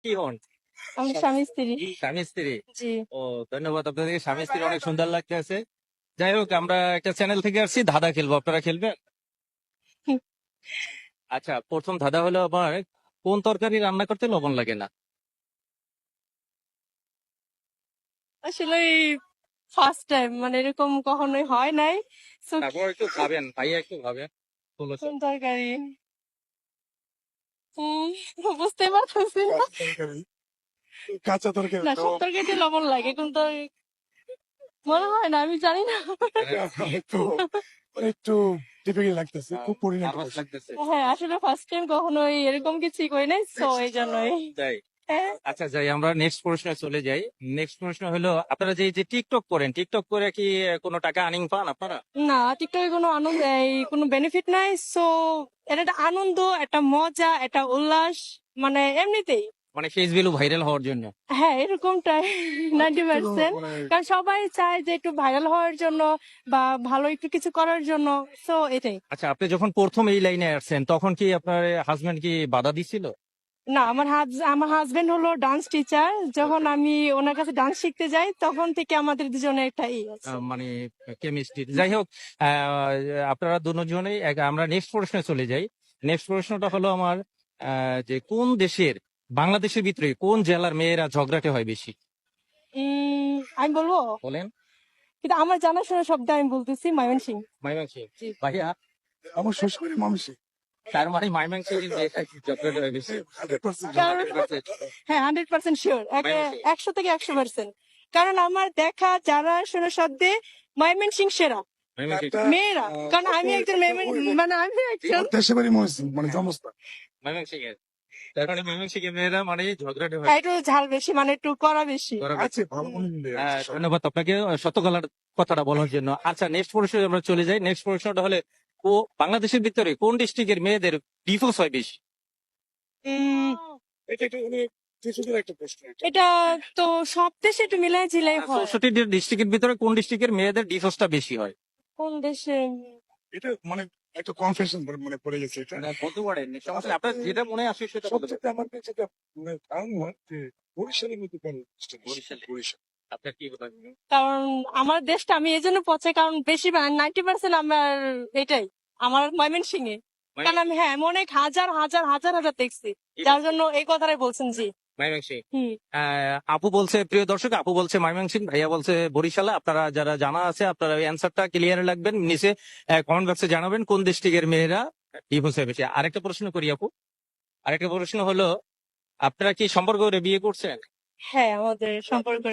কি হন? আমি স্বামী স্ত্রী। স্বামী স্ত্রী। জি। ও ধন্যবাদ আপনাদেরকে, স্বামী স্ত্রী অনেক সুন্দর লাগতেছে। যাই হোক, আমরা একটা চ্যানেল থেকে আসছি, ধাঁধা খেলবো, আপনারা খেলবেন? আচ্ছা, প্রথম ধাঁধা হলো আমার, কোন তরকারি রান্না করতে লবণ লাগে না? আসলে ফার্স্ট টাইম, মানে এরকম কখনোই হয় নাই। So, তারপর একটু ভাবেন, ভাইয়া একটু ভাবেন। কোন তরকারি? উম, বুঝতে পারতেছি না। কাঁচা তরকারি না, তো সব তরকারিতে লবণ লাগে, কিন্তু মনে হয় না, আমি জানি না। একটু একটু টিপিক্যাল লাগতেছে, খুব পরিণত নার্ভাস লাগতেছে। হ্যাঁ, আসলে ফার্স্ট টাইম কখনোই এরকম কিছুই করি নাই, সো এই জন্যই। তাই? হ্যাঁ। আচ্ছা, যাই আমরা নেক্সট প্রশ্নে চলে যাই। নেক্সট প্রশ্ন হলো, আপনারা যে টিকটক করেন, টিকটক করে কি কোনো টাকা আর্নিং পান আপনারা? না, টিকটকে কোনো আনন্দ, কোনো বেনিফিট নাই, সো এটা একটা আনন্দ, একটা মজা, একটা উল্লাস, মানে এমনিতেই। মানে ফেস ভ্যালু ভাইরাল হওয়ার জন্য? হ্যাঁ, এরকমটাই 90%। মানে কারণ সবাই চায় যে একটু ভাইরাল হওয়ার জন্য বা ভালো একটু কিছু করার জন্য, সো এটাই। আচ্ছা, আপনি যখন প্রথম এই লাইনে আসছেন তখন কি আপনার হাজবেন্ড কি বাধা দিছিল? না, আমার হাজবেন্ড হলো ডান্স টিচার। যখন আমি ওনার কাছে ডান্স শিখতে যাই, তখন থেকে আমাদের দুজনের একটা আছে। মানে কেমিস্ট্রি। যাই হোক, আপনারা দুজনেই আমরা নেক্সট প্রশ্নে চলে যাই। নেক্সট প্রশ্নটা হলো আমার, যে কোন দেশের, বাংলাদেশের ভিতরে কোন জেলার মেয়েরা ঝগড়াটে হয় বেশি? আমি বলবো, বলেন। কিন্তু আমার জানাশোনা শব্দ আমি বলতেছি ময়মনসিংহ। ময়মনসিংহ। জি। ভাইয়া, আমার শ্বশুরবাড়ি মামসি তার মানে ময়মনসিংহের মেয়েরা কি ঝগড়াটে হয় বেশি? 100% কারণ হ্যাঁ, 100% শিওর, ময়মনসিংহ। 100 থেকে 100%। কারণ আমার দেখা যারা শোনা শব্দে ময়মনসিংহ সেরা ময়মনসিংহ। মেয়েরা। কারণ আমি একজন মানে আমি একজন দেশে বাড়ি মহসিন, মানে জমস্তা। ময়মনসিংহের। তার মানে ময়মনসিংহের মেয়েরা মানে ঝগড়াটে হয়। একটু ঝাল বেশি, মানে একটু কড়া বেশি। আছে ভালো মনে মিলে আছে। ধন্যবাদ আপনাকে সত্য গলার কথাটা বলার জন্য। আচ্ছা, নেক্সট প্রশ্নে আমরা চলে যাই। নেক্সট প্রশ্নটা হলে, ও বাংলাদেশের ভিতরে কোন ডিস্ট্রিক্টের মেয়েদের ডিভোর্স হয় বেশি? উম, এটা একটা মানে কিছুদের একটা প্রশ্ন এটা। এটা তো সব দেশে একটু মিলাই ঝিলাই হয়। 64 ডিস্ট্রিক্টের ভিতরে কোন ডিস্ট্রিক্টের মেয়েদের ডিভোর্সটা বেশি হয়? কোন দেশে? এটা মানে একটা কনফেশন মানে পড়ে গেছে এটা। মানে বলতে পারেন, সমস্যা নেই। আপনার যেটা মনে আসে সেটা বলতে পারেন। সবচেয়ে আমার কাছে যেটা মানে কারণ হয় যে বরিশালের মধ্যে কোন বরিশালে। বরিশাল আপনার কি বলেন? কারণ আমার দেশটা আমি এই জন্য পছাই, কারণ বেশি 90% আমার এটাই আমার ময়মনসিংহে। কারণ আমি হ্যাঁ, আমি অনেক হাজার হাজার হাজার হাজার দেখছি, যার জন্য এই কথাটাই বলছেন। জি। ময়মনসিংহ। হুম। আপু বলছে, প্রিয় দর্শক, আপু বলছে ময়মনসিংহ, ভাইয়া বলছে বরিশালে। আপনারা যারা জানা আছে, আপনারা অ্যান্সারটা ক্লিয়ার রাখবেন, নিচে কমেন্ট বক্সে জানাবেন কোন ডিস্ট্রিক্টের মেয়েরা ডিভোর্স হয় বেশি। আরেকটা প্রশ্ন করি আপু। আরেকটা প্রশ্ন হলো, আপনারা কি সম্পর্ক করে বিয়ে করছেন? হ্যাঁ, আমাদের সম্পর্ক